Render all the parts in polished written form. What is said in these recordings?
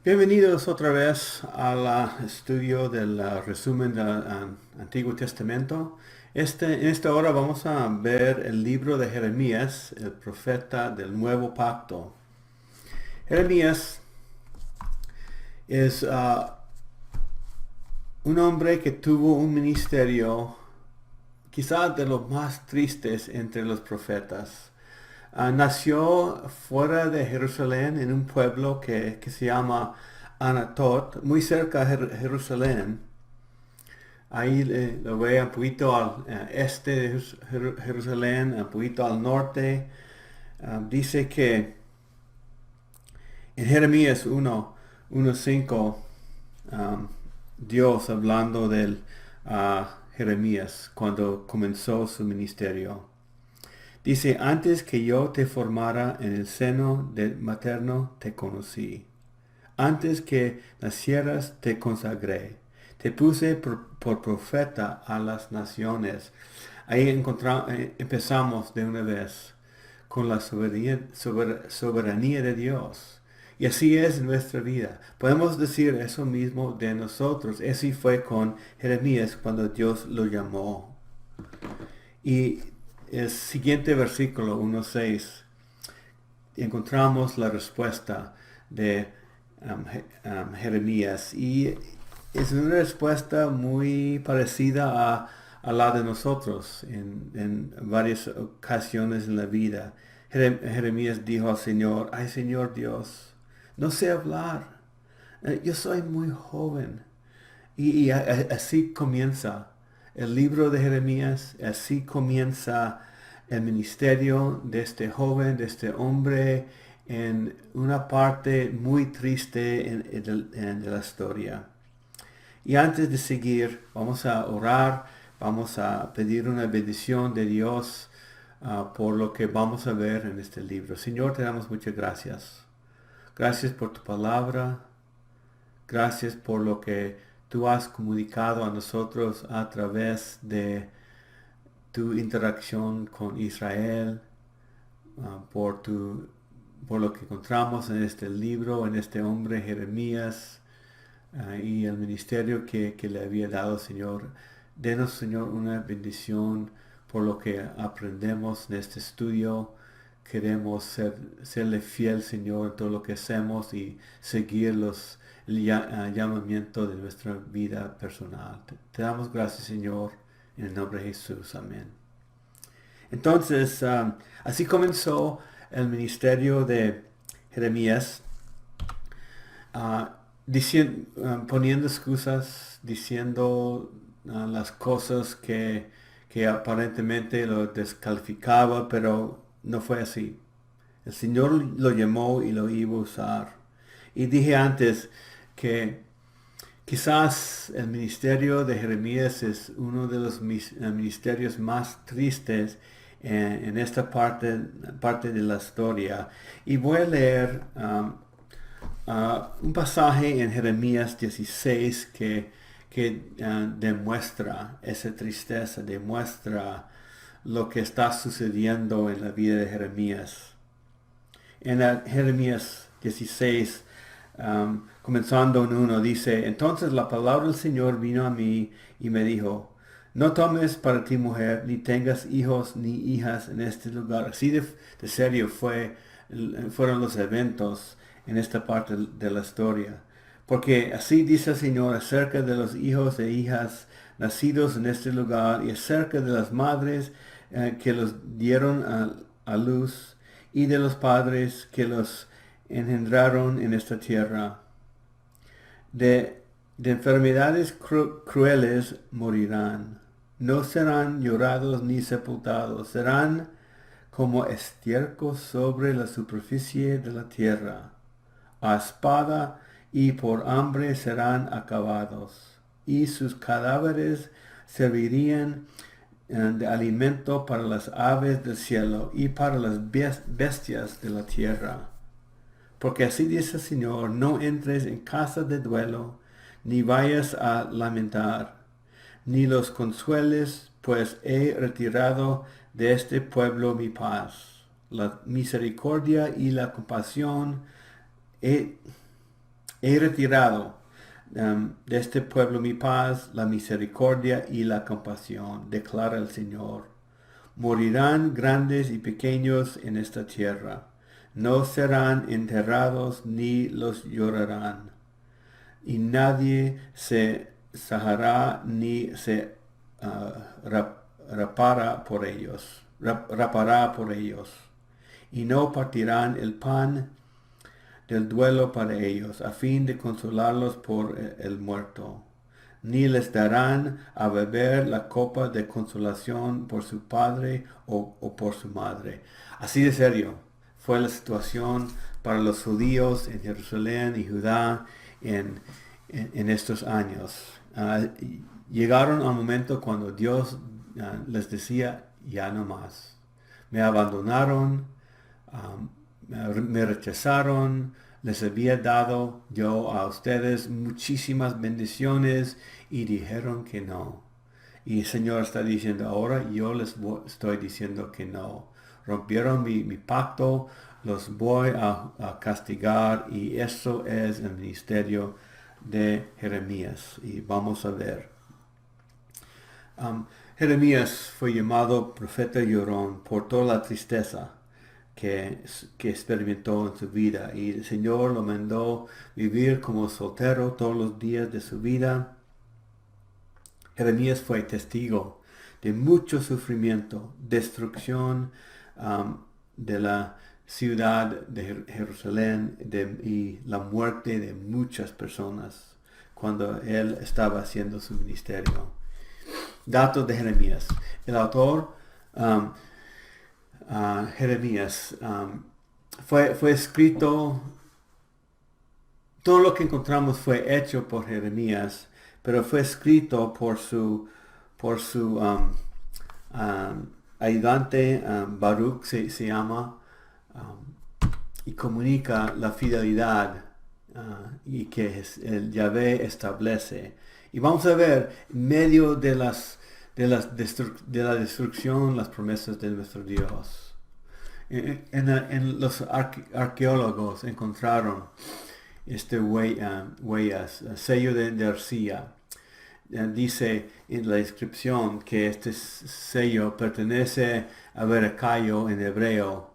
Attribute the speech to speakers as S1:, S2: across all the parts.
S1: Bienvenidos otra vez al estudio del resumen del Antiguo Testamento. En esta hora vamos a ver el libro de Jeremías, el profeta del Nuevo Pacto. Jeremías es un hombre que tuvo un ministerio quizás de los más tristes entre los profetas. Nació fuera de Jerusalén en un pueblo que se llama Anatot, muy cerca de Jerusalén. Ahí lo ve un poquito al este de Jerusalén, un poquito al norte. Dice que en Jeremías 1:5, Dios hablando del Jeremías cuando comenzó su ministerio. Dice, antes que yo te formara en el seno del materno te conocí. Antes que nacieras te consagré. Te puse por profeta a las naciones. Ahí empezamos de una vez con la soberanía de Dios. Y así es en nuestra vida. Podemos decir eso mismo de nosotros. Así fue con Jeremías cuando Dios lo llamó. Y el siguiente versículo 1:6 encontramos la respuesta de Jeremías y es una respuesta muy parecida a la de nosotros en varias ocasiones en la vida. Jeremías dijo al Señor, ay Señor Dios, no sé hablar, yo soy muy joven. Así comienza el libro de Jeremías, así comienza el ministerio de este joven, de este hombre, en una parte muy triste de la historia. Y antes de seguir, vamos a orar, vamos a pedir una bendición de Dios por lo que vamos a ver en este libro. Señor, te damos muchas gracias. Gracias por tu palabra. Gracias por lo que tú has comunicado a nosotros a través de tu interacción con Israel, por, por lo que encontramos en este libro, en este hombre Jeremías, y el ministerio que le había dado, Señor. Denos, Señor, una bendición por lo que aprendemos en este estudio. Queremos serle fiel, Señor, en todo lo que hacemos y seguir el llamamiento de nuestra vida personal. Te damos gracias, Señor, en el nombre de Jesús. Amén. Entonces, así comenzó el ministerio de Jeremías. Poniendo excusas, diciendo las cosas que aparentemente lo descalificaba, pero no fue así. El Señor lo llamó y lo iba a usar. Y dije antes que quizás el ministerio de Jeremías es uno de los ministerios más tristes en esta parte de la historia. Y voy a leer un pasaje en Jeremías 16 que demuestra esa tristeza, demuestra lo que está sucediendo en la vida de Jeremías. En Jeremías 16, comenzando en 1, dice, entonces la palabra del Señor vino a mí y me dijo, no tomes para ti mujer, ni tengas hijos ni hijas en este lugar. Así de serio fueron los eventos en esta parte de la historia. Porque así dice el Señor acerca de los hijos e hijas nacidos en este lugar y acerca de las madres que los dieron a luz y de los padres que los engendraron en esta tierra. De enfermedades crueles morirán. No serán llorados ni sepultados. Serán como estiércol sobre la superficie de la tierra. A espada y por hambre serán acabados. Y sus cadáveres servirían de alimento para las aves del cielo y para las bestias de la tierra. Porque así dice el Señor, no entres en casa de duelo, ni vayas a lamentar, ni los consueles, pues he retirado de este pueblo mi paz. La misericordia y la compasión he He retirado de este pueblo mi paz, la misericordia y la compasión, declara el Señor. Morirán grandes y pequeños en esta tierra. No serán enterrados ni los llorarán. Y nadie se sajará ni se rapará por ellos. Y no partirán el pan del duelo para ellos, a fin de consolarlos por el muerto. Ni les darán a beber la copa de consolación por su padre o por su madre. Así de serio fue la situación para los judíos en Jerusalén y Judá en estos años. Llegaron a un momento cuando Dios les decía, ya no más. Me abandonaron, me rechazaron, les había dado yo a ustedes muchísimas bendiciones y dijeron que no. Y el Señor está diciendo, ahora yo les estoy diciendo que no. Rompieron mi pacto, los voy a castigar, y eso es el ministerio de Jeremías. Y vamos a ver. Jeremías fue llamado profeta llorón por toda la tristeza que experimentó en su vida, y el Señor lo mandó vivir como soltero todos los días de su vida. Jeremías fue testigo de mucho sufrimiento, destrucción de la ciudad de Jerusalén y la muerte de muchas personas cuando él estaba haciendo su ministerio. Datos de Jeremías. El autor Jeremías fue escrito, todo lo que encontramos fue hecho por Jeremías, pero fue escrito por su ayudante, Baruch se llama, y comunica la fidelidad y que el Yahvé establece. Y vamos a ver en medio de la destrucción las promesas de nuestro Dios. Los arqueólogos encontraron huellas, sello de arcilla. Dice en la descripción que este sello pertenece a Berecayo en hebreo,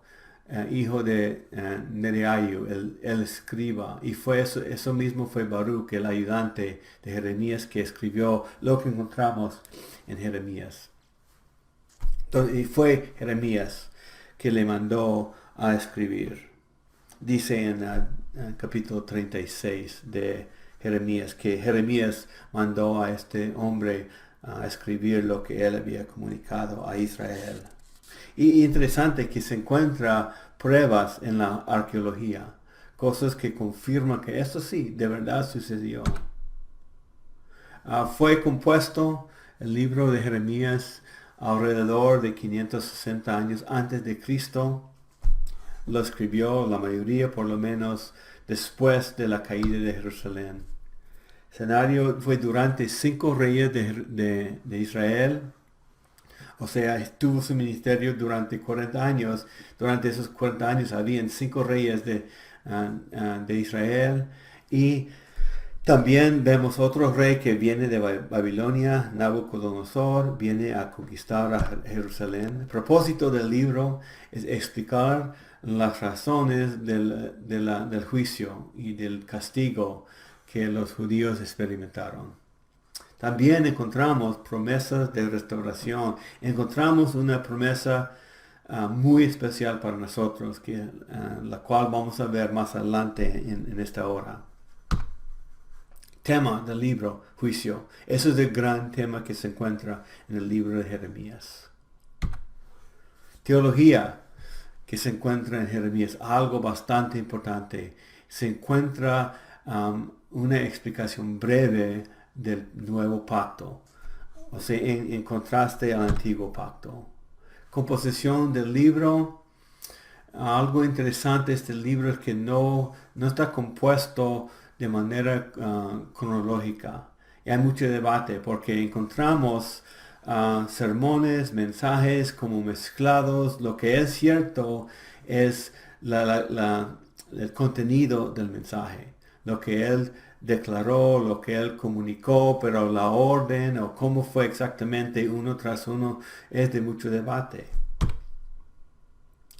S1: hijo de Nereayu, el escriba, y fue eso mismo fue Baruch, el ayudante de Jeremías, que escribió lo que encontramos en Jeremías. Entonces, y fue Jeremías que le mandó a escribir. Dice en capítulo 36 de Jeremías que Jeremías mandó a este hombre a escribir lo que él había comunicado a Israel. Y interesante que se encuentra pruebas en la arqueología, cosas que confirman que esto sí, de verdad sucedió. Fue compuesto el libro de Jeremías alrededor de 560 años antes de Cristo. Lo escribió la mayoría, por lo menos, después de la caída de Jerusalén. El escenario fue durante 5 reyes de Israel. O sea, estuvo su ministerio durante 40 años. Durante esos 40 años habían 5 reyes de Israel. Y también vemos otro rey que viene de Babilonia, Nabucodonosor, viene a conquistar a Jerusalén. El propósito del libro es explicar las razones del juicio y del castigo que los judíos experimentaron. También encontramos promesas de restauración. Encontramos una promesa muy especial para nosotros, la cual vamos a ver más adelante en esta hora. Tema del libro, juicio. Ese es el gran tema que se encuentra en el libro de Jeremías. Teología que se encuentra en Jeremías, algo bastante importante. Se encuentra una explicación breve del nuevo pacto, o sea, en contraste al antiguo pacto. Composición del libro. Algo interesante de este libro es que no está compuesto de manera cronológica. Y hay mucho debate porque encontramos sermones, mensajes como mezclados. Lo que es cierto es el contenido del mensaje. lo que él declaró, lo que él comunicó, pero la orden o cómo fue exactamente uno tras uno es de mucho debate.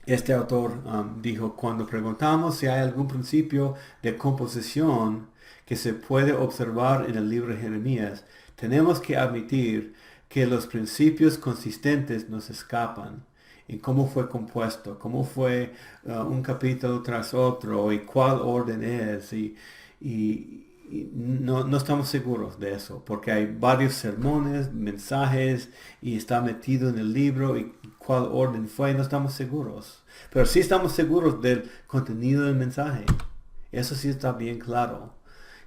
S1: Este autor dijo, cuando preguntamos si hay algún principio de composición que se puede observar en el libro de Jeremías, tenemos que admitir que los principios consistentes nos escapan en cómo fue compuesto, cómo fue un capítulo tras otro y cuál orden es. Y no estamos seguros de eso, porque hay varios sermones, mensajes, y está metido en el libro, y cuál orden fue, no estamos seguros. Pero sí estamos seguros del contenido del mensaje. Eso sí está bien claro.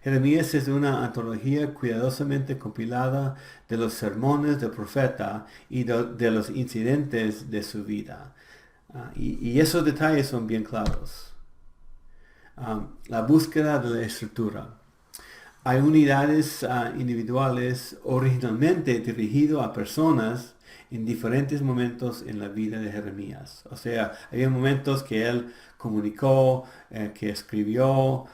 S1: Jeremías es una antología cuidadosamente compilada de los sermones del profeta y de los incidentes de su vida. Y esos detalles son bien claros. La búsqueda de la estructura. Hay unidades individuales originalmente dirigidas a personas en diferentes momentos en la vida de Jeremías. O sea, había momentos que él comunicó, que escribió,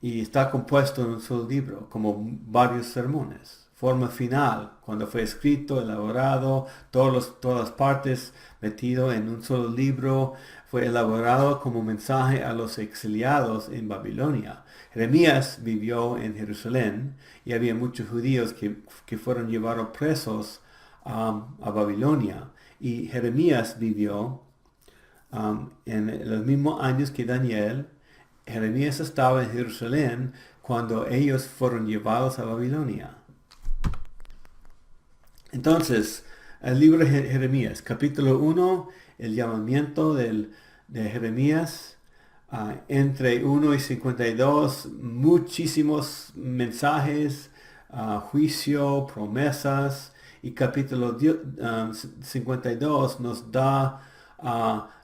S1: y está compuesto en un solo libro, como varios sermones. Forma final, cuando fue escrito, elaborado, todas las partes metido en un solo libro, fue elaborado como mensaje a los exiliados en Babilonia. Jeremías vivió en Jerusalén y había muchos judíos que fueron llevados presos a Babilonia. Y Jeremías vivió en los mismos años que Daniel. Jeremías estaba en Jerusalén cuando ellos fueron llevados a Babilonia. Entonces, el libro de Jeremías, capítulo 1, el llamamiento de Jeremías, entre 1 y 52, muchísimos mensajes, juicio, promesas, y capítulo 52 nos da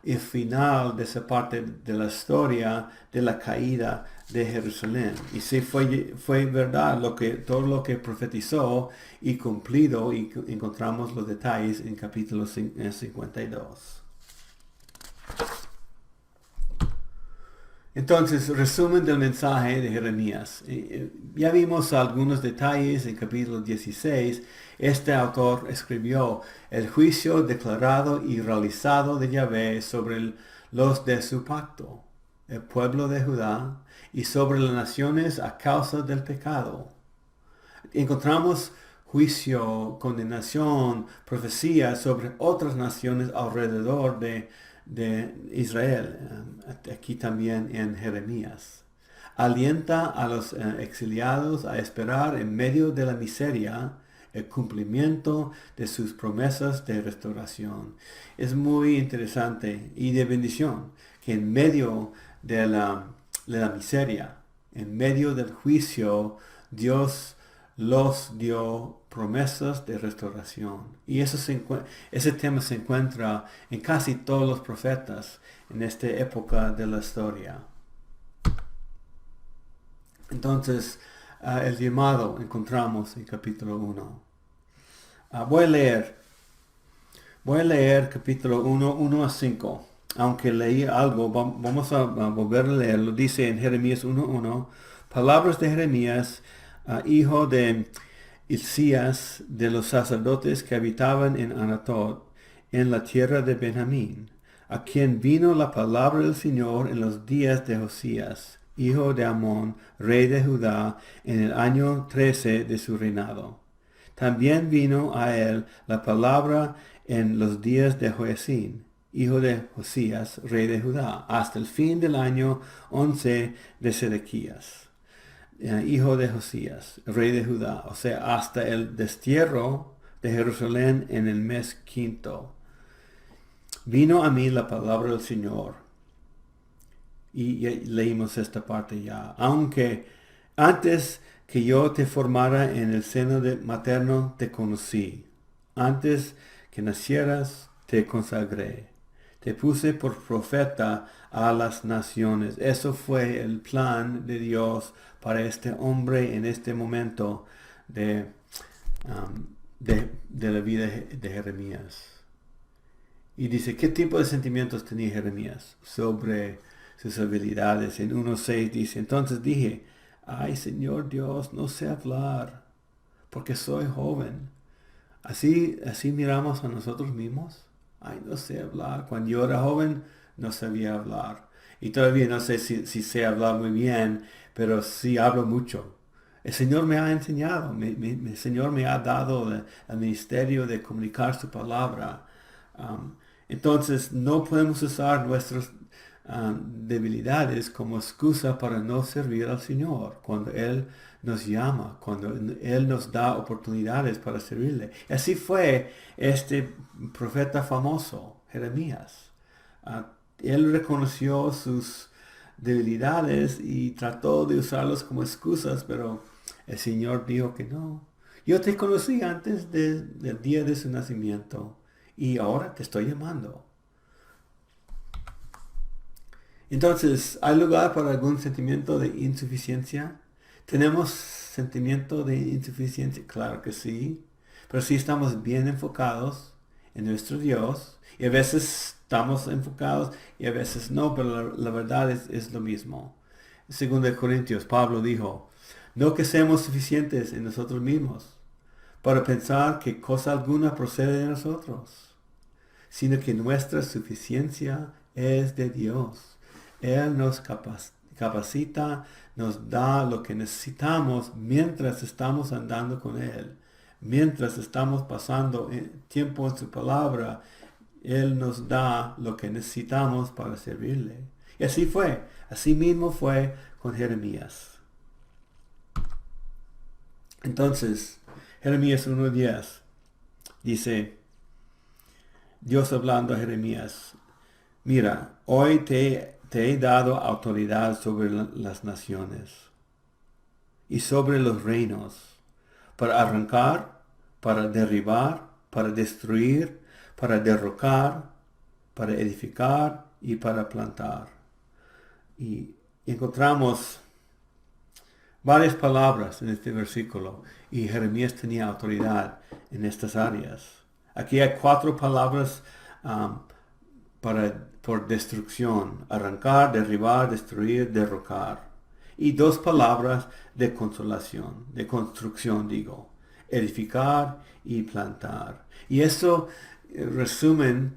S1: el final de esa parte de la historia de la caída de Jerusalén. Y sí fue verdad todo lo que profetizó y cumplido, y encontramos los detalles en capítulo 52. Entonces, resumen del mensaje de Jeremías. Ya vimos algunos detalles en capítulo 16. Este autor escribió el juicio declarado y realizado de Yahvé sobre los de su pacto, el pueblo de Judá, y sobre las naciones a causa del pecado. Encontramos juicio, condenación, profecía sobre otras naciones alrededor de Israel, aquí también en Jeremías. Alienta a los exiliados a esperar en medio de la miseria el cumplimiento de sus promesas de restauración. Es muy interesante y de bendición que en medio de la miseria, en medio del juicio, Dios los dio promesas de restauración. Y ese tema se encuentra en casi todos los profetas en esta época de la historia. Entonces, el llamado encontramos en capítulo 1. Voy a leer capítulo 1 a 5. Aunque leí algo, vamos a volver a leerlo. Dice en Jeremías 1:1, palabras de Jeremías, hijo de Hilcías, de los sacerdotes que habitaban en Anatot, en la tierra de Benjamín, a quien vino la palabra del Señor en los días de Josías, hijo de Amón, rey de Judá, en el año 13 de su reinado. También vino a él la palabra en los días de Joacim, hijo de Josías, rey de Judá, hasta el fin del año 11 de Sedequías, hijo de Josías, rey de Judá, o sea, hasta el destierro de Jerusalén en el mes quinto. Vino a mí la palabra del Señor. Y leímos esta parte ya. Aunque antes que yo te formara en el seno materno te conocí. Antes que nacieras te consagré. Te puse por profeta a las naciones. Eso fue el plan de Dios para este hombre en este momento de la vida de Jeremías. Y dice, ¿qué tipo de sentimientos tenía Jeremías sobre sus habilidades. En 1:6 dice, entonces dije, ay Señor Dios, no sé hablar, porque soy joven. Así miramos a nosotros mismos. Ay, no sé hablar. Cuando yo era joven, no sabía hablar. Y todavía no sé si sé hablar muy bien, pero sí hablo mucho. El Señor me ha enseñado, el Señor me ha dado el ministerio de comunicar su palabra. Um, entonces, no podemos usar nuestras debilidades como excusa para no servir al Señor cuando Él nos llama, cuando Él nos da oportunidades para servirle. Así fue este profeta famoso, Jeremías. Él reconoció sus debilidades y trató de usarlos como excusas, pero el Señor dijo que no. Yo te conocí antes del día de su nacimiento y ahora te estoy llamando. Entonces, ¿hay lugar para algún sentimiento de insuficiencia? ¿Tenemos sentimiento de insuficiencia? Claro que sí. Pero si estamos bien enfocados en nuestro Dios, y a veces estamos enfocados y a veces no, pero la verdad es lo mismo. Según de Corintios, Pablo dijo, no que seamos suficientes en nosotros mismos para pensar que cosa alguna procede de nosotros, sino que nuestra suficiencia es de Dios. Él nos capacita, nos da lo que necesitamos mientras estamos andando con Él. Mientras estamos pasando tiempo en su palabra, Él nos da lo que necesitamos para servirle. Y así fue, así mismo fue con Jeremías. Entonces, Jeremías 1:10 dice, Dios hablando a Jeremías, mira, hoy te he dado autoridad sobre las naciones y sobre los reinos, para arrancar, para derribar, para destruir, para derrocar, para edificar y para plantar. Y encontramos varias palabras en este versículo y Jeremías tenía autoridad en estas áreas. Aquí hay 4 palabras por destrucción: arrancar, derribar, destruir, derrocar. Y 2 palabras de consolación, de construcción digo, edificar y plantar. Y eso resumen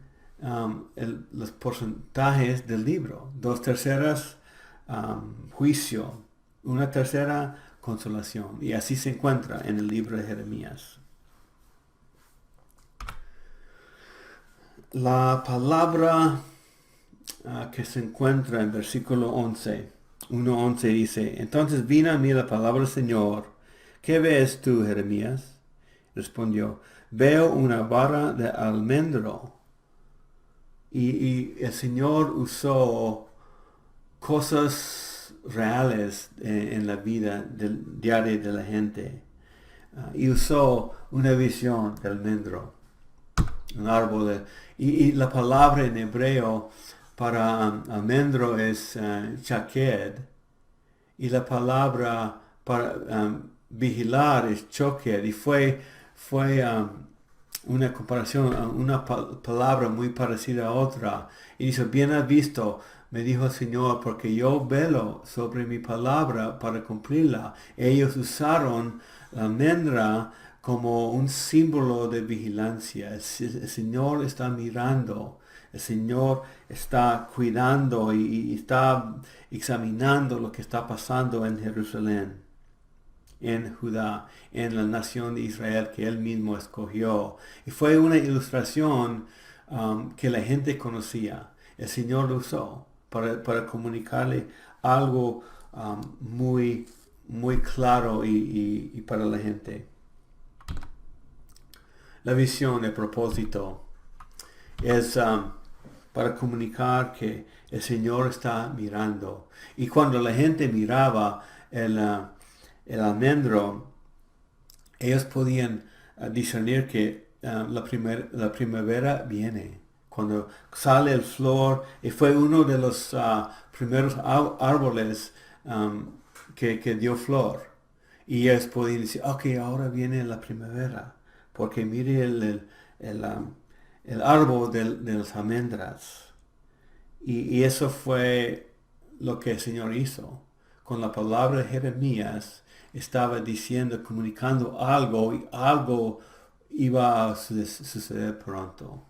S1: los porcentajes del libro. 2/3 juicio, 1/3 consolación. Y así se encuentra en el libro de Jeremías. La palabra que se encuentra en versículo 1:11 dice, entonces vino a mí la palabra del Señor. ¿Qué ves tú, Jeremías? Respondió, veo una vara de almendro. Y el Señor usó cosas reales en la vida diaria de la gente. Y usó una visión de almendro, un árbol. Y la palabra en hebreo para almendro es chaked. Y la palabra para vigilar es choked. Y fue una comparación, una palabra muy parecida a otra. Y dice, bien has visto, me dijo el Señor, porque yo velo sobre mi palabra para cumplirla. Ellos usaron la almendra como un símbolo de vigilancia. El Señor está mirando, el Señor está cuidando y está examinando lo que está pasando en Jerusalén, en Judá, en la nación de Israel que Él mismo escogió. Y fue una ilustración que la gente conocía. El Señor lo usó para comunicarle algo muy, muy claro y para la gente. La visión, el propósito, es para comunicar que el Señor está mirando. Y cuando la gente miraba el almendro, ellos podían discernir que la primavera viene. Cuando sale el flor, y fue uno de los primeros árboles que dio flor. Y ellos podían decir, ok, ahora viene la primavera, porque mire el árbol de las almendras. Y eso fue lo que el Señor hizo. Con la palabra de Jeremías estaba diciendo, comunicando algo, y algo iba a suceder pronto.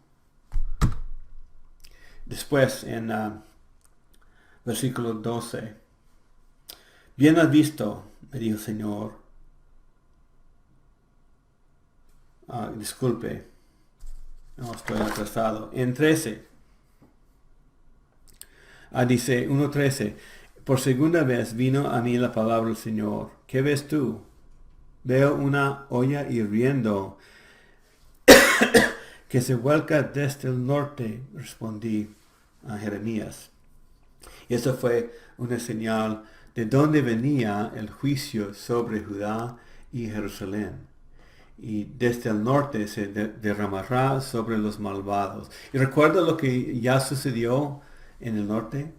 S1: Después, en versículo 12, bien has visto, me dijo el Señor. Disculpe, no estoy atrasado. En 13, dice 1:13, por segunda vez vino a mí la palabra del Señor. ¿Qué ves tú? Veo una olla hirviendo que se vuelca desde el norte, respondí a Jeremías. Y eso fue una señal de dónde venía el juicio sobre Judá y Jerusalén. Y desde el norte se derramará sobre los malvados. Y recuerda lo que ya sucedió en el norte.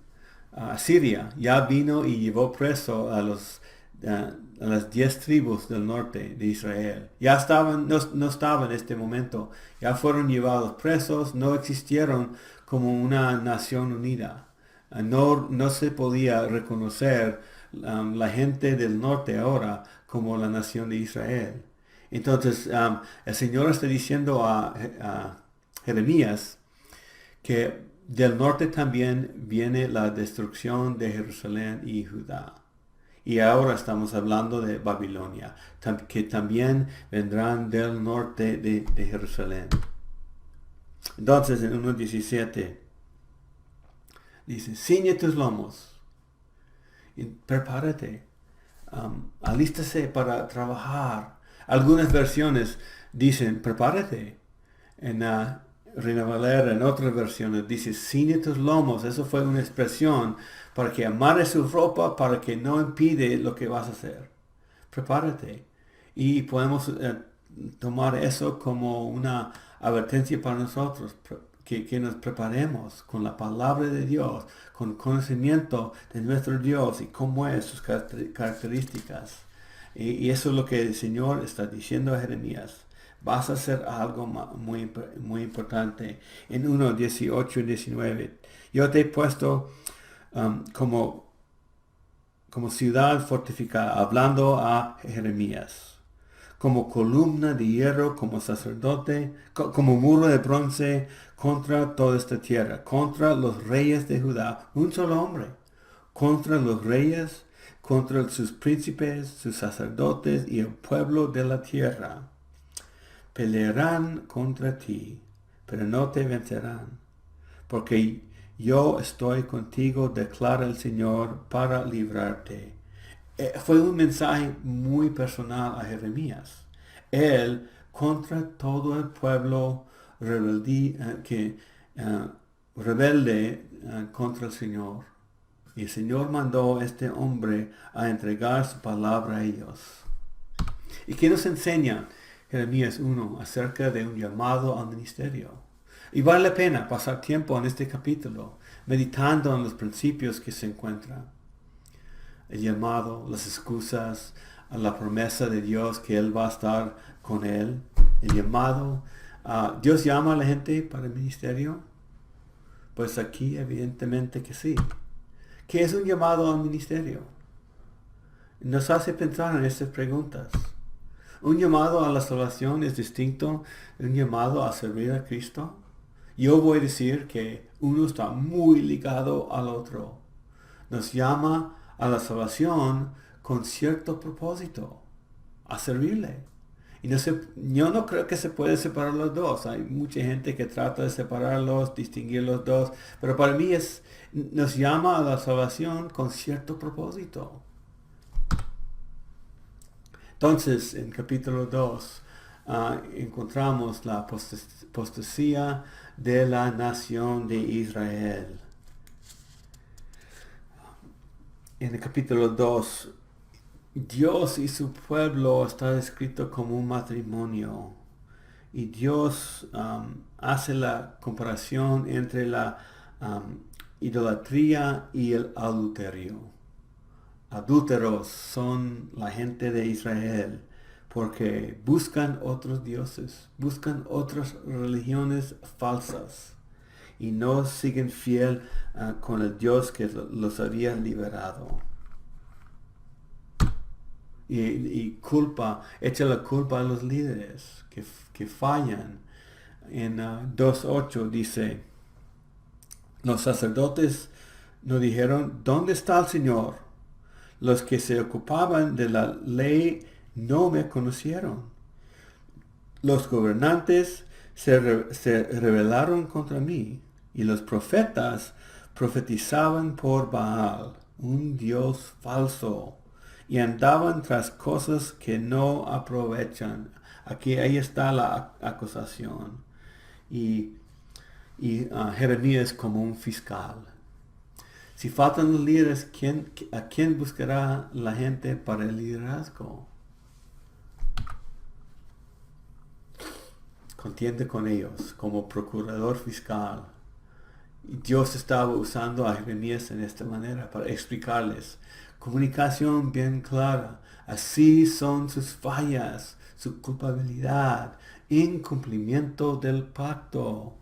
S1: Asiria ya vino y llevó preso a las 10 tribus del norte de Israel. Ya estaban, no estaban en este momento. Ya fueron llevados presos, no existieron como una nación unida. No se podía reconocer la gente del norte ahora como la nación de Israel. Entonces el Señor está diciendo a Jeremías que del norte también viene la destrucción de Jerusalén y Judá. Y ahora estamos hablando de Babilonia, que también vendrán del norte de Jerusalén. Entonces en 1:17 dice, ciñe tus lomos y prepárate, alístase para trabajar. Algunas versiones dicen, prepárate. En Reina Valera, en otras versiones, dice, ciñe tus lomos. Eso fue una expresión para que amarre su ropa, para que no impide lo que vas a hacer. Prepárate. Y podemos tomar eso como una advertencia para nosotros, que nos preparemos con la palabra de Dios, con conocimiento de nuestro Dios y cómo es sus características. Y eso es lo que el Señor está diciendo a Jeremías. Vas a hacer algo muy, muy importante. En 1:18 y 19. Yo te he puesto como ciudad fortificada, hablando a Jeremías. Como columna de hierro, como sacerdote, como muro de bronce contra toda esta tierra. Contra los reyes de Judá. Un solo hombre. Contra los reyes, contra sus príncipes, sus sacerdotes y el pueblo de la tierra. Pelearán contra ti, pero no te vencerán, porque yo estoy contigo, declara el Señor, para librarte. Fue un mensaje muy personal a Jeremías. Él contra todo el pueblo rebelde contra el Señor. Y el Señor mandó a este hombre a entregar su palabra a ellos. ¿Y qué nos enseña Jeremías 1 acerca de un llamado al ministerio? Y vale la pena pasar tiempo en este capítulo, meditando en los principios que se encuentran. El llamado, las excusas, la promesa de Dios que Él va a estar con él. El llamado. ¿Dios llama a la gente para el ministerio? Pues aquí evidentemente que sí. ¿Qué es un llamado al ministerio? Nos hace pensar en estas preguntas. Un llamado a la salvación es distinto de un llamado a servir a Cristo. Yo voy a decir que uno está muy ligado al otro. Nos llama a la salvación con cierto propósito, a servirle. Y yo no creo que se puede separar los dos. Hay mucha gente que trata de separarlos, distinguir los dos. Pero para mí nos llama a la salvación con cierto propósito. Entonces, en capítulo 2, encontramos la apostasía de la nación de Israel. En el capítulo 2, Dios y su pueblo está descrito como un matrimonio. Y Dios hace la comparación entre la idolatría y el adulterio. Adúlteros son la gente de Israel porque buscan otros dioses, buscan otras religiones falsas. y no siguen fiel con el Dios que los había liberado. Y echa la culpa a los líderes que fallan. En 2.8 dice, los sacerdotes nos dijeron, ¿dónde está el Señor? Los que se ocupaban de la ley no me conocieron. Los gobernantes se rebelaron contra mí, y los profetas profetizaban por Baal, un dios falso, y andaban tras cosas que no aprovechan. Ahí está la acusación. Y Jeremías como un fiscal. Si faltan los líderes, ¿a quién buscará la gente para el liderazgo? Contiende con ellos como procurador fiscal. Y Dios estaba usando a Jeremías en esta manera para explicarles. Comunicación bien clara. Así son sus fallas, su culpabilidad, incumplimiento del pacto,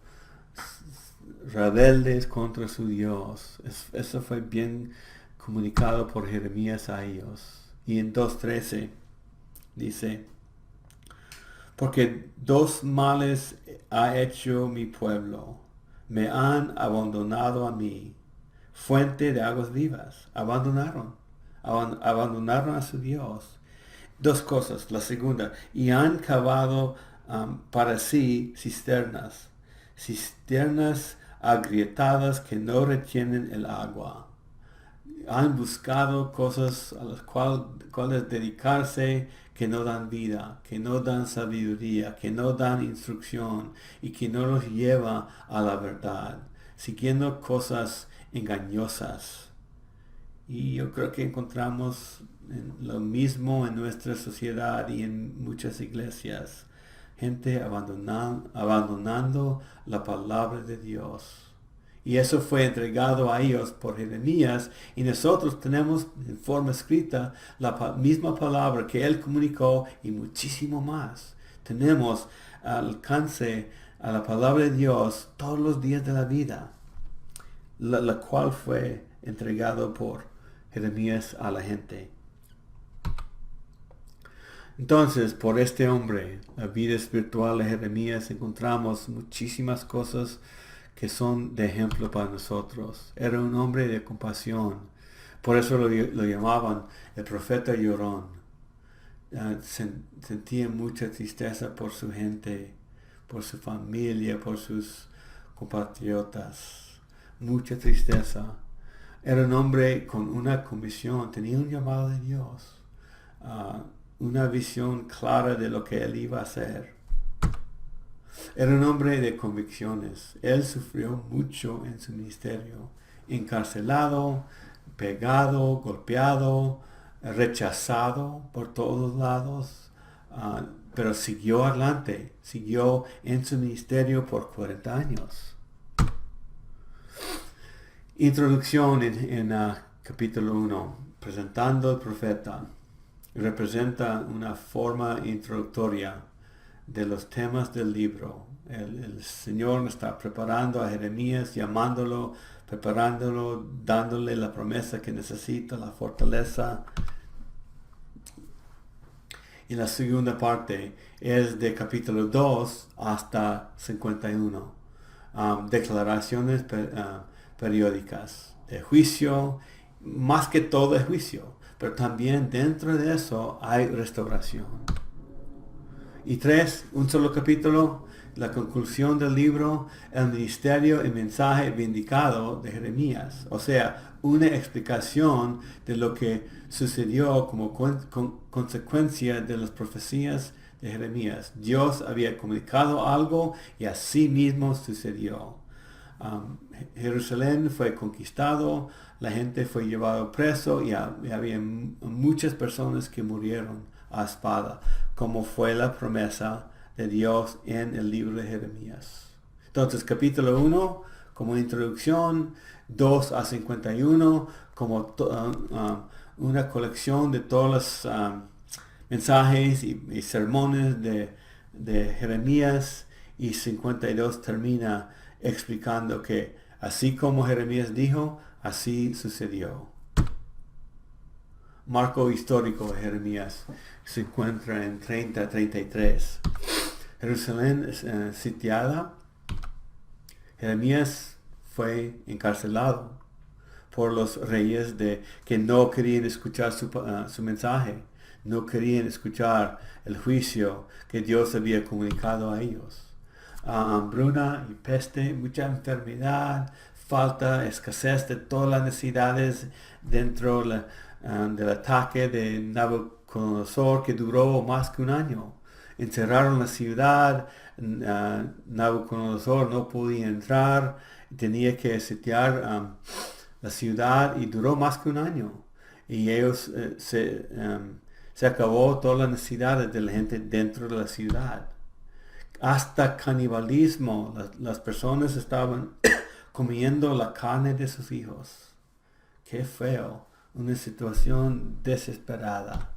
S1: rebeldes contra su Dios. Eso fue bien comunicado por Jeremías a ellos. Y en 2.13 dice, porque dos males ha hecho mi pueblo. Me han abandonado a mí, fuente de aguas vivas. Abandonaron a su Dios. Dos cosas. La segunda, y han cavado para sí cisternas agrietadas que no retienen el agua. Han buscado cosas a las cuales dedicarse que no dan vida, que no dan sabiduría, que no dan instrucción y que no los lleva a la verdad, siguiendo cosas engañosas. Y yo creo que encontramos lo mismo en nuestra sociedad y en muchas iglesias. Gente abandonando la palabra de Dios. Y eso fue entregado a ellos por Jeremías. Y nosotros tenemos en forma escrita la misma palabra que él comunicó y muchísimo más. Tenemos al alcance a la palabra de Dios todos los días de la vida, la cual fue entregado por Jeremías a la gente. Entonces, por este hombre, la vida espiritual de Jeremías, encontramos muchísimas cosas que son de ejemplo para nosotros. Era un hombre de compasión. Por eso lo llamaban el profeta llorón. Sentía mucha tristeza por su gente, por su familia, por sus compatriotas. Mucha tristeza. Era un hombre con una comisión, tenía un llamado de Dios. Una visión clara de lo que él iba a hacer. Era un hombre de convicciones. Él sufrió mucho en su ministerio. Encarcelado, pegado, golpeado, rechazado por todos lados. Pero siguió adelante. Siguió en su ministerio por 40 años. Introducción en capítulo 1. Presentando al profeta. Representa una forma introductoria de los temas del libro. El Señor está preparando a Jeremías, llamándolo, preparándolo, dándole la promesa que necesita, la fortaleza. Y la segunda parte es de capítulo 2 hasta 51. Declaraciones periódicas de juicio, más que todo de juicio, pero también dentro de eso hay restauración. Y 3, un solo capítulo, la conclusión del libro, el ministerio y mensaje vindicado de Jeremías. O sea, una explicación de lo que sucedió como consecuencia de las profecías de Jeremías. Dios había comunicado algo y así mismo sucedió. Jerusalén fue conquistado, la gente fue llevada preso y había muchas personas que murieron a espada, como fue la promesa de Dios en el libro de Jeremías. Entonces, capítulo 1 como introducción, 2 a 51 como una colección de todos los mensajes y sermones de Jeremías, y 52 termina explicando que así como Jeremías dijo, así sucedió. Marco histórico de Jeremías se encuentra en 30-33. Jerusalén es sitiada. Jeremías fue encarcelado por los reyes que no querían escuchar su mensaje, no querían escuchar el juicio que Dios había comunicado a ellos. Hambruna y peste, mucha enfermedad, falta, escasez de todas las necesidades dentro del ataque de Nabucodonosor, que duró más que un año. Encerraron la ciudad, Nabucodonosor no podía entrar, tenía que sitiar la ciudad y duró más que un año. Y ellos se acabó todas las necesidades de la gente dentro de la ciudad. Hasta canibalismo, las personas estaban comiendo la carne de sus hijos. Qué feo, una situación desesperada.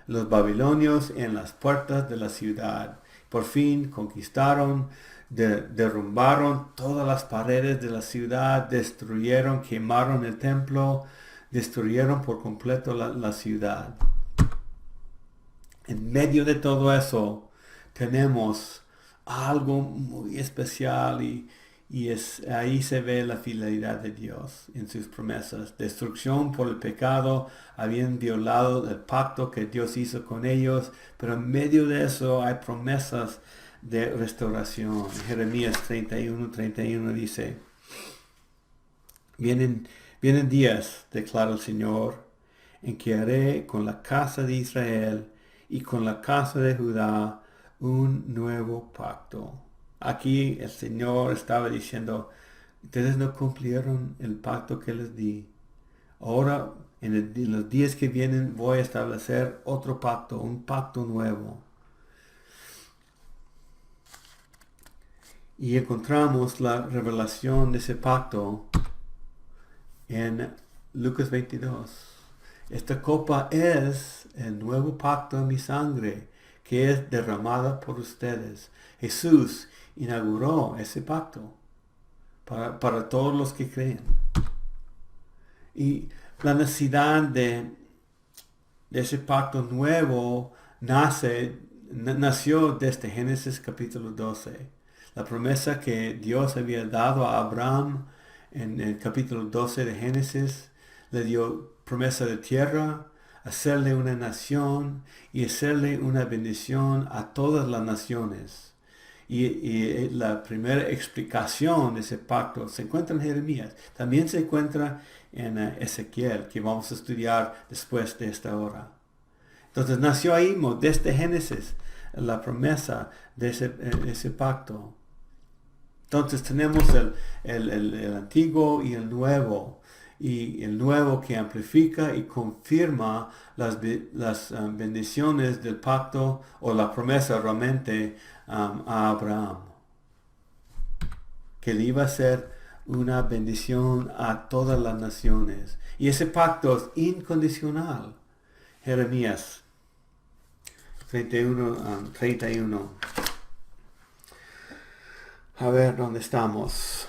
S1: Los babilonios en las puertas de la ciudad por fin conquistaron, derrumbaron todas las paredes de la ciudad, destruyeron, quemaron el templo, destruyeron por completo la ciudad. En medio de todo eso tenemos algo muy especial y ahí se ve la fidelidad de Dios en sus promesas. Destrucción por el pecado, habían violado el pacto que Dios hizo con ellos, pero en medio de eso hay promesas de restauración. Jeremías 31 dice, vienen días, declara el Señor, en que haré con la casa de Israel y con la casa de Judá un nuevo pacto. Aquí el Señor estaba diciendo, ustedes no cumplieron el pacto que les di. Ahora, en los días que vienen, voy a establecer otro pacto, un pacto nuevo. Y encontramos la revelación de ese pacto en Lucas 22. Esta copa es el nuevo pacto en mi sangre, que es derramada por ustedes. Jesús inauguró ese pacto para todos los que creen. Y la necesidad de ese pacto nuevo nació desde Génesis capítulo 12. La promesa que Dios había dado a Abraham en el capítulo 12 de Génesis, le dio promesa de tierra, hacerle una nación y hacerle una bendición a todas las naciones. Y la primera explicación de ese pacto se encuentra en Jeremías. También se encuentra en Ezequiel, que vamos a estudiar después de esta hora. Entonces nació ahí, desde Génesis, la promesa de ese pacto. Entonces tenemos el antiguo y el nuevo. Y el nuevo que amplifica y confirma las bendiciones del pacto o la promesa realmente a Abraham, que le iba a ser una bendición a todas las naciones. Y ese pacto es incondicional. Jeremías 31. A ver, ¿dónde estamos?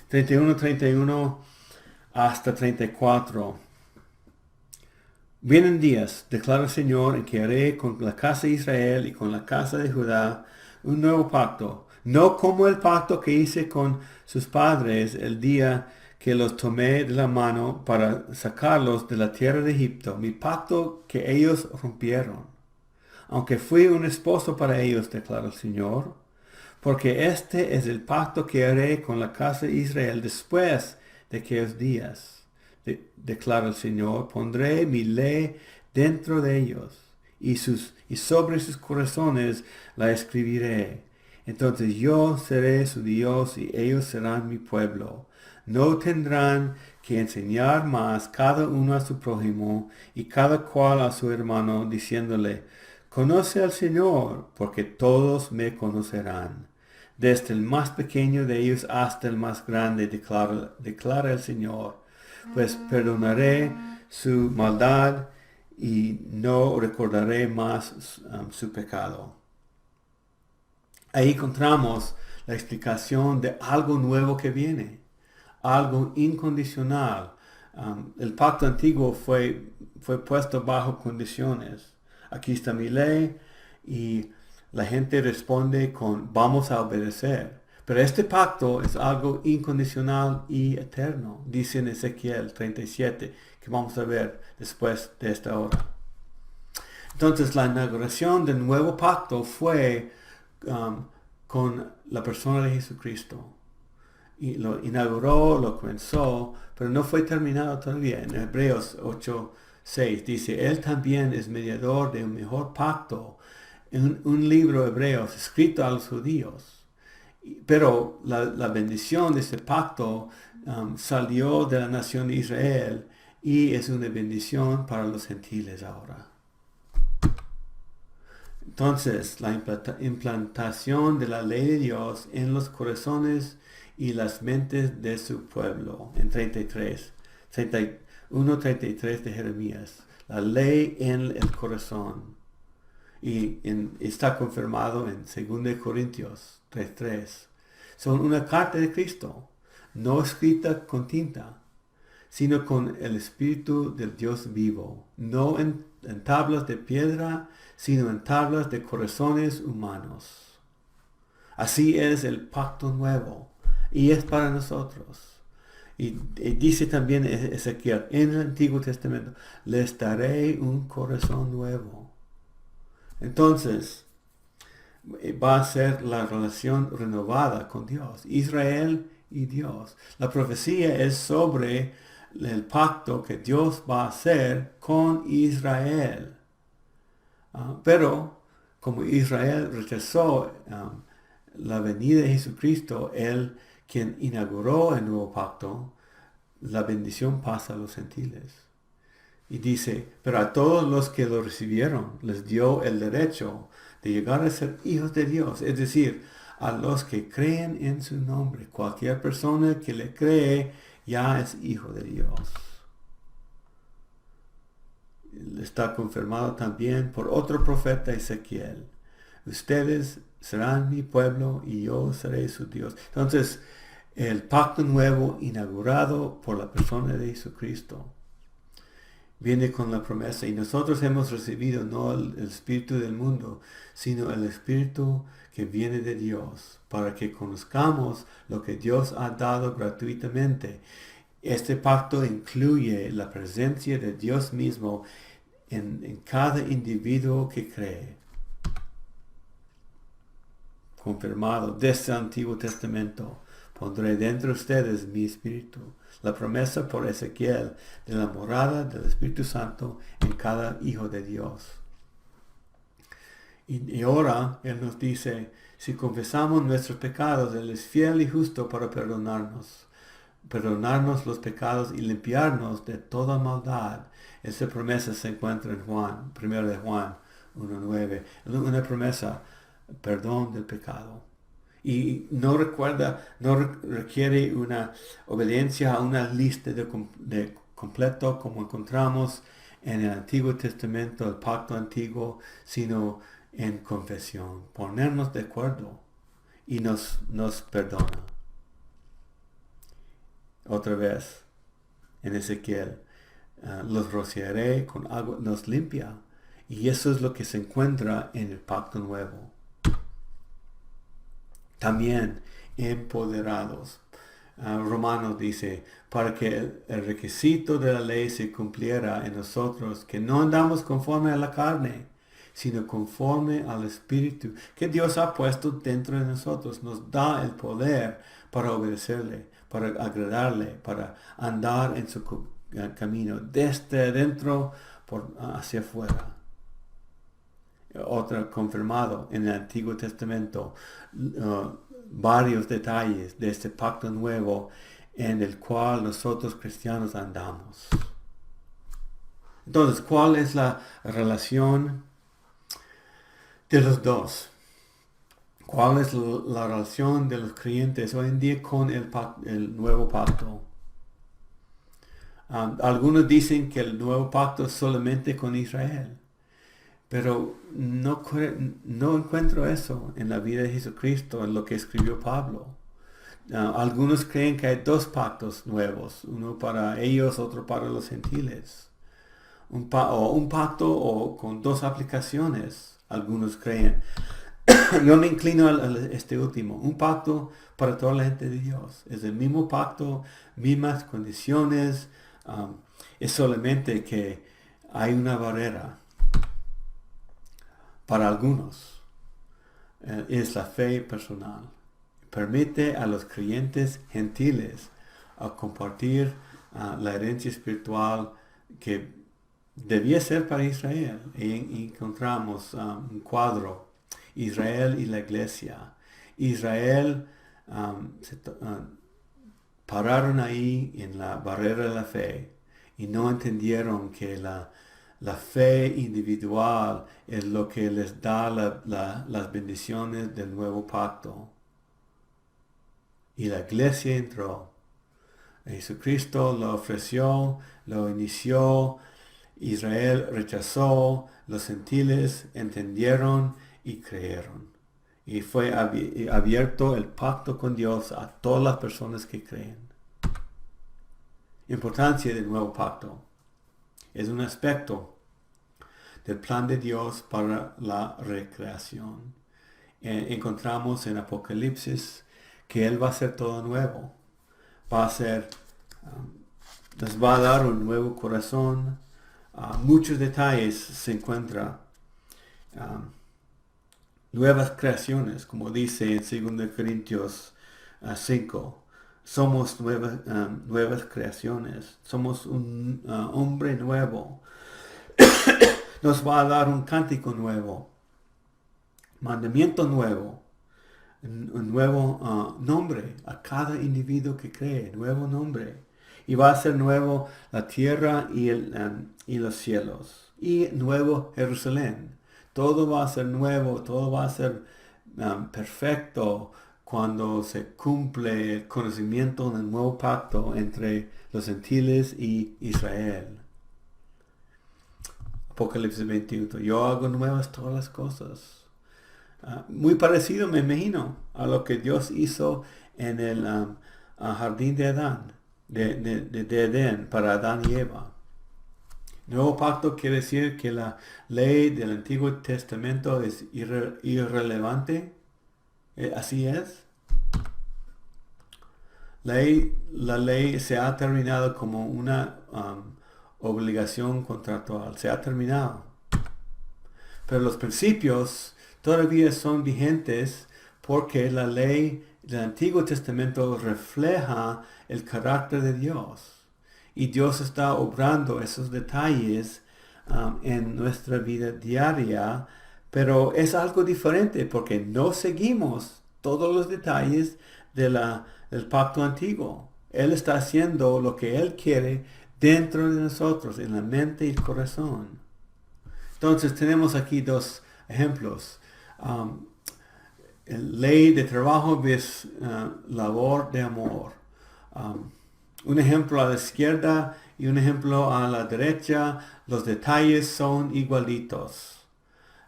S1: 31 hasta 34. Vienen días, declara el Señor, en que haré con la casa de Israel y con la casa de Judá un nuevo pacto, no como el pacto que hice con sus padres el día que los tomé de la mano para sacarlos de la tierra de Egipto, mi pacto que ellos rompieron. Aunque fui un esposo para ellos, declara el Señor, porque este es el pacto que haré con la casa de Israel después de aquellos días, declara el Señor. Pondré mi ley dentro de ellos y sobre sus corazones la escribiré. Entonces yo seré su Dios y ellos serán mi pueblo. No tendrán que enseñar más cada uno a su prójimo y cada cual a su hermano, diciéndole, conoce al Señor, porque todos me conocerán. Desde el más pequeño de ellos hasta el más grande, declara el Señor. Pues perdonaré su maldad y no recordaré más su pecado. Ahí encontramos la explicación de algo nuevo que viene, algo incondicional. El pacto antiguo fue puesto bajo condiciones. Aquí está mi ley y la gente responde con vamos a obedecer. Pero este pacto es algo incondicional y eterno, dice en Ezequiel 37, que vamos a ver después de esta hora. Entonces la inauguración del nuevo pacto fue con la persona de Jesucristo. Y lo inauguró, lo comenzó, pero no fue terminado todavía. En Hebreos 8:6 dice, Él también es mediador de un mejor pacto, en un libro Hebreos escrito a los judíos. Pero la bendición de ese pacto salió de la nación de Israel y es una bendición para los gentiles ahora. Entonces, la implantación de la ley de Dios en los corazones y las mentes de su pueblo, en 31:33 de Jeremías, la ley en el corazón. Y está confirmado en 2 Corintios 3:3. Son una carta de Cristo, no escrita con tinta, sino con el Espíritu del Dios vivo, no en tablas de piedra, sino en tablas de corazones humanos. Así es el pacto nuevo, y es para nosotros. Y dice también Ezequiel, en el Antiguo Testamento, les daré un corazón nuevo. Entonces, va a ser la relación renovada con Dios, Israel y Dios. La profecía es sobre el pacto que Dios va a hacer con Israel. Pero como Israel rechazó la venida de Jesucristo, Él quien inauguró el nuevo pacto, la bendición pasa a los gentiles. Y dice, pero a todos los que lo recibieron les dio el derecho de llegar a ser hijos de Dios, es decir, a los que creen en su nombre. Cualquier persona que le cree ya es hijo de Dios. Está confirmado también por otro profeta, Ezequiel. Ustedes serán mi pueblo y yo seré su Dios. Entonces, el pacto nuevo inaugurado por la persona de Jesucristo viene con la promesa, y nosotros hemos recibido no el espíritu del mundo, sino el espíritu que viene de Dios, para que conozcamos lo que Dios ha dado gratuitamente. Este pacto incluye la presencia de Dios mismo en cada individuo que cree. Confirmado desde el Antiguo Testamento, pondré dentro de ustedes mi espíritu. La promesa por Ezequiel de la morada del Espíritu Santo en cada hijo de Dios. Y ahora Él nos dice, si confesamos nuestros pecados, Él es fiel y justo para perdonarnos los pecados y limpiarnos de toda maldad. Esa promesa se encuentra en Juan, 1 de Juan 1:9. Una promesa, perdón del pecado. Y no requiere una obediencia a una lista de completo como encontramos en el Antiguo Testamento, el pacto antiguo, sino en confesión, ponernos de acuerdo y nos perdona. Otra vez, en Ezequiel, los rociaré con agua, nos limpia. Y eso es lo que se encuentra en el pacto nuevo. También empoderados. Romanos dice, para que el requisito de la ley se cumpliera en nosotros, que no andamos conforme a la carne, sino conforme al Espíritu, que Dios ha puesto dentro de nosotros. Nos da el poder para obedecerle, para agradarle, para andar en su camino, desde dentro hacia afuera. Otro confirmado en el Antiguo Testamento, varios detalles de este pacto nuevo en el cual nosotros cristianos andamos. Entonces, ¿cuál es la relación de los dos? ¿Cuál es la relación de los creyentes hoy en día con el nuevo pacto? Algunos dicen que el nuevo pacto es solamente con Israel. Pero no encuentro eso en la vida de Jesucristo, en lo que escribió Pablo. Algunos creen que hay dos pactos nuevos, uno para ellos, otro para los gentiles. Un pacto o con dos aplicaciones, algunos creen. Yo me inclino a este último, un pacto para toda la gente de Dios. Es el mismo pacto, mismas condiciones, es solamente que hay una barrera para algunos. Es la fe personal. Permite a los creyentes gentiles a compartir la herencia espiritual que debía ser para Israel. Y encontramos un cuadro, Israel y la iglesia. Israel pararon ahí en la barrera de la fe y no entendieron que la fe individual es lo que les da las bendiciones del nuevo pacto. Y la iglesia entró. Jesucristo lo ofreció, lo inició. Israel rechazó, los gentiles entendieron y creyeron. Y fue abierto el pacto con Dios a todas las personas que creen. Importancia del nuevo pacto. Es un aspecto del plan de Dios para la recreación. Encontramos en Apocalipsis que Él va a hacer todo nuevo. Les va a dar un nuevo corazón. Muchos detalles se encuentran. Nuevas creaciones, como dice en 2 Corintios 5. Somos nuevas creaciones. Somos un hombre nuevo. Nos va a dar un cántico nuevo. Mandamiento nuevo. Un nuevo nombre a cada individuo que cree. Nuevo nombre. Y va a ser nuevo la tierra y los cielos. Y nuevo Jerusalén. Todo va a ser nuevo. Todo va a ser perfecto cuando se cumple el conocimiento del nuevo pacto entre los gentiles y Israel. Apocalipsis 21. Yo hago nuevas todas las cosas. Muy parecido, me imagino, a lo que Dios hizo en el jardín de Adán, de Edén, para Adán y Eva. Nuevo pacto quiere decir que la ley del Antiguo Testamento es irrelevante. Así es. La ley se ha terminado como una obligación contractual. Se ha terminado. Pero los principios todavía son vigentes porque la ley del Antiguo Testamento refleja el carácter de Dios. Y Dios está obrando esos detalles en nuestra vida diaria, pero es algo diferente porque no seguimos todos los detalles del pacto antiguo. Él está haciendo lo que Él quiere dentro de nosotros, en la mente y el corazón. Entonces tenemos aquí dos ejemplos. Ley de trabajo es labor de amor. Un ejemplo a la izquierda y un ejemplo a la derecha. Los detalles son igualitos.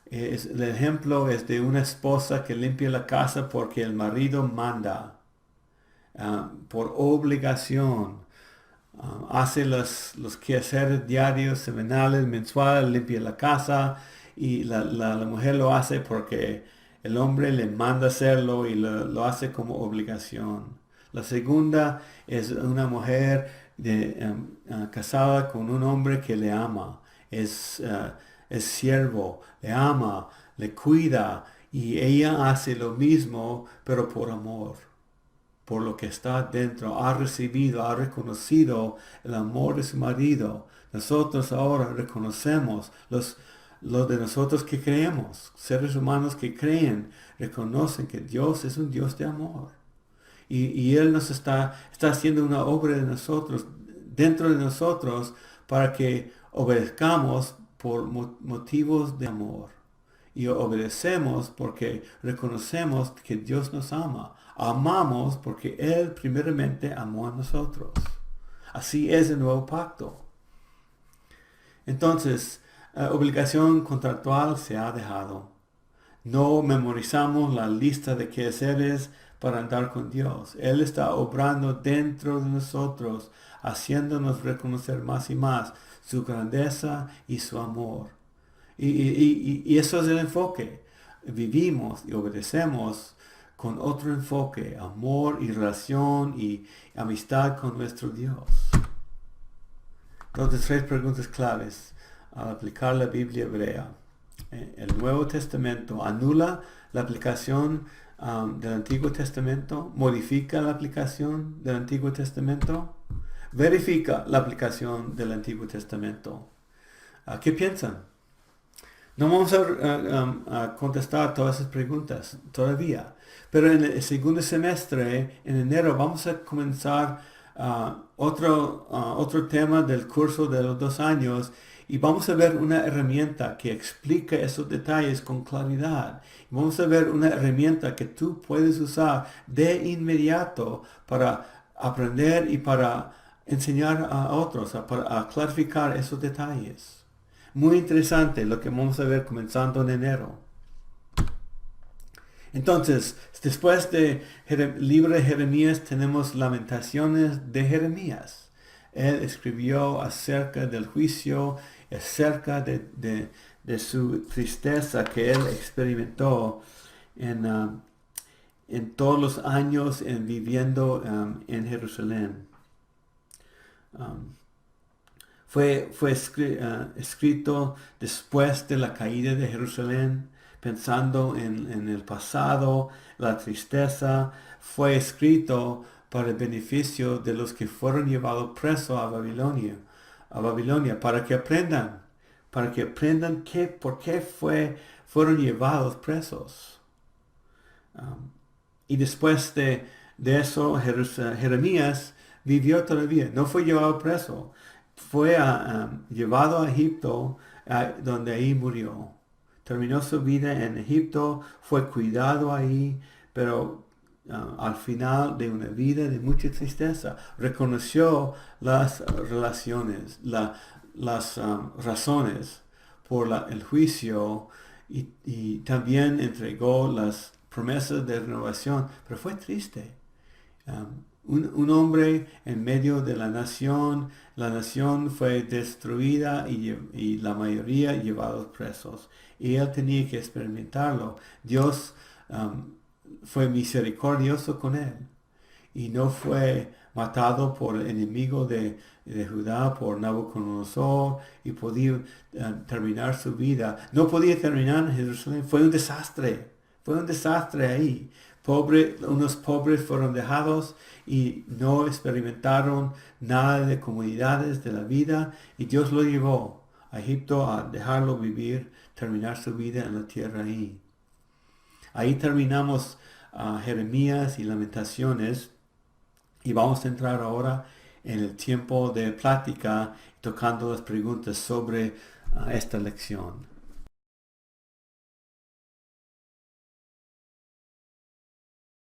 S1: El ejemplo es de una esposa que limpia la casa porque el marido manda. Por obligación. Hace los quehaceres diarios, semanales, mensuales, limpia la casa. Y la mujer lo hace porque el hombre le manda hacerlo y lo hace como obligación. La segunda es una mujer casada con un hombre que le ama. Es siervo, le ama, le cuida y ella hace lo mismo pero por amor. Por lo que está dentro, ha recibido, ha reconocido el amor de su marido. Nosotros ahora reconocemos los de nosotros que creemos, seres humanos que creen, reconocen que Dios es un Dios de amor. Y Él nos está haciendo una obra de nosotros, dentro de nosotros, para que obedezcamos por motivos de amor. Y obedecemos porque reconocemos que Dios nos ama. Amamos porque Él primeramente amó a nosotros. Así es el nuevo pacto. Entonces, obligación contractual se ha dejado. No memorizamos la lista de quehaceres para andar con Dios. Él está obrando dentro de nosotros, haciéndonos reconocer más y más su grandeza y su amor. Y eso es el enfoque. Vivimos y obedecemos con otro enfoque, amor y relación y amistad con nuestro Dios. Entonces, 3 preguntas claves al aplicar la Biblia hebrea. El Nuevo Testamento anula la aplicación del Antiguo Testamento, modifica la aplicación del Antiguo Testamento, verifica la aplicación del Antiguo Testamento. ¿Qué piensan? No vamos a contestar todas esas preguntas todavía, pero en el segundo semestre, en enero, vamos a comenzar otro tema del curso de los 2 años y vamos a ver una herramienta que explica esos detalles con claridad. Vamos a ver una herramienta que tú puedes usar de inmediato para aprender y para enseñar a otros, para clarificar esos detalles. Muy interesante lo que vamos a ver comenzando en enero. Entonces, después del libro de Jeremías tenemos Lamentaciones de Jeremías. Él escribió acerca del juicio, acerca de su tristeza que él experimentó en todos los años viviendo en Jerusalén. Fue escrito después de la caída de Jerusalén, pensando en el pasado, la tristeza. Fue escrito para el beneficio de los que fueron llevados presos a Babilonia, para que aprendan por qué fueron llevados presos. Y después de eso, Jeremías vivió todavía, no fue llevado preso. Fue llevado a Egipto, donde ahí murió. Terminó su vida en Egipto, fue cuidado ahí, pero al final de una vida de mucha tristeza, reconoció las relaciones, las razones por el juicio y también entregó las promesas de renovación, pero fue triste. Un hombre en medio de la nación fue destruida y la mayoría llevados presos. Y él tenía que experimentarlo. Dios fue misericordioso con él y no fue matado por el enemigo de Judá, por Nabucodonosor, y podía terminar su vida. No podía terminar en Jerusalén. Fue un desastre ahí. Unos pobres fueron dejados y no experimentaron nada de comodidades de la vida, y Dios lo llevó a Egipto a dejarlo vivir, terminar su vida en la tierra ahí. Ahí terminamos Jeremías y Lamentaciones, y vamos a entrar ahora en el tiempo de plática, tocando las preguntas sobre esta lección.